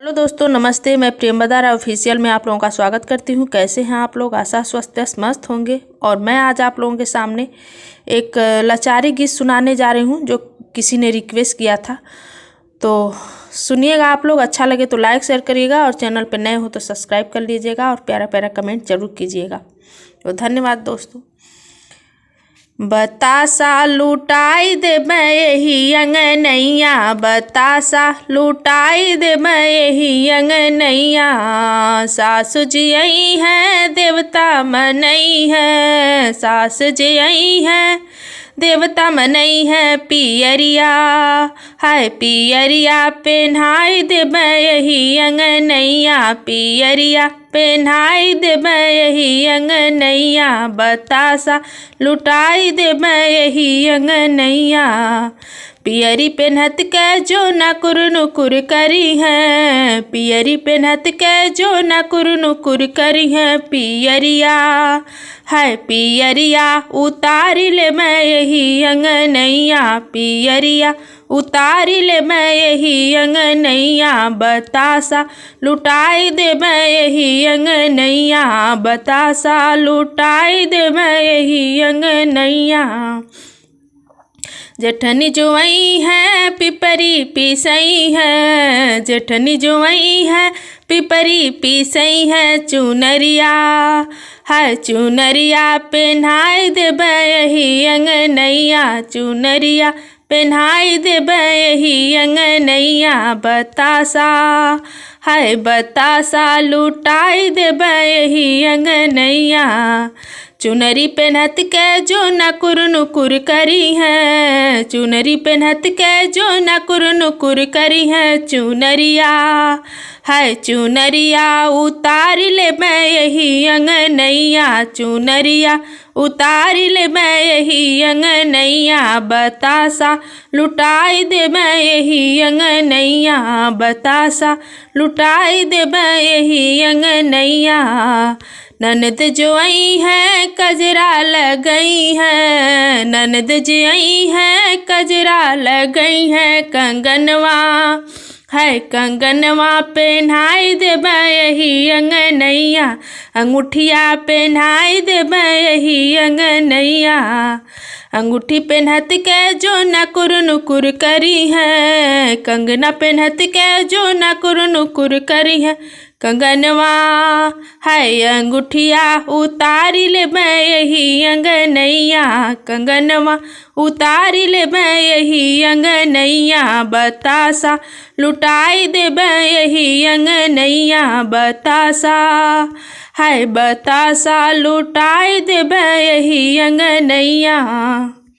Hello दोस्तों, नमस्ते। मैं प्रेम बदारा ऑफिशियल में आप लोगों का स्वागत करती हूँ। कैसे हैं आप लोग? आशा स्वस्थ मस्त होंगे। और मैं आज आप लोगों के सामने एक लाचारी गीत सुनाने जा रही हूँ जो किसी ने रिक्वेस्ट किया था। तो सुनिएगा आप लोग। अच्छा लगे तो लाइक शेयर करिएगा और चैनल पर नए हो तो सब्सक्राइब कर लीजिएगा और प्यारा प्यारा कमेंट जरूर कीजिएगा। तो धन्यवाद दोस्तों। बतासा लुटाई दे मैं यही अंगनैया, बतासा लुटाई दे मैं यही अंगनैया। सासु जी आई हैं देवता मनई है, सास जी आई हैं देवता मनई है। पियरिया हाय पियरिया पेन्हाई दे मैं यही अंगनैया, पियरिया पेन्हाई दे मैं यही अंगनैया। बतासा लुटाई दे मैं यही अंगनैया। पियरी पेन्हत के जो नकुर नुकुर करी हैं, पियरी पेन्हत के जो नकुर नुकुर करी हैं। पियरिया हाय पियरिया उतारी ले मैं यही अंगनैया, पियरिया उतारी ले मैं यही अंगनैया। बतासा लुटाई दे मैं यही अंगनैया, बतासा लुटाई दे मैं यही अंगनैया। जेठनी जो आई है पिपरी पिसई है, जेठनी जो आई है पिपरी पिसई है। चुनरिया हाय चुनरिया पेन्हाई दे यही अंगनैया, चुनरिया पेन्हाई दे यही अंगनैया। बतासा हाय बतासा लुटाई दे यही अंगनैया। चुनरी पेन्हत के जो नकुर नुकुर करी है, चुनरी पेन्हत के जो नकुर नुकुर करी है। चुनरिया हाय चुनरिया उतारी ले मैं यही अंगनैया, चुनरिया उतारी ले मैं यही अंगनैया। बतासा लुटाई दे मैं यही अंगनैया, बतासा लुटाई दे मैं यही अंगनैया। ननद जो आई है कजरा लगई है, ननद जी आई है कजरा लगई है। कंगनवा है कंगनवा पेन्हाई दे यही अंगनैया, अंगूठिया पेन्हाई दे यही अंगनैया। अंगूठी पेन्हत के जो नकुर नुकुर करी है, कंगना पेन्हत के जो नकुर नुकुर करी है। कंगनवा है अंगूठिया उतारी ले मैं यही अंगनैया, कंगनवा उतारी ले मैं यही अंगनैया। बतासा लुटाई दे यही अंगनैया, बतासा है बतासा लुटाई दे यही अंगनैया।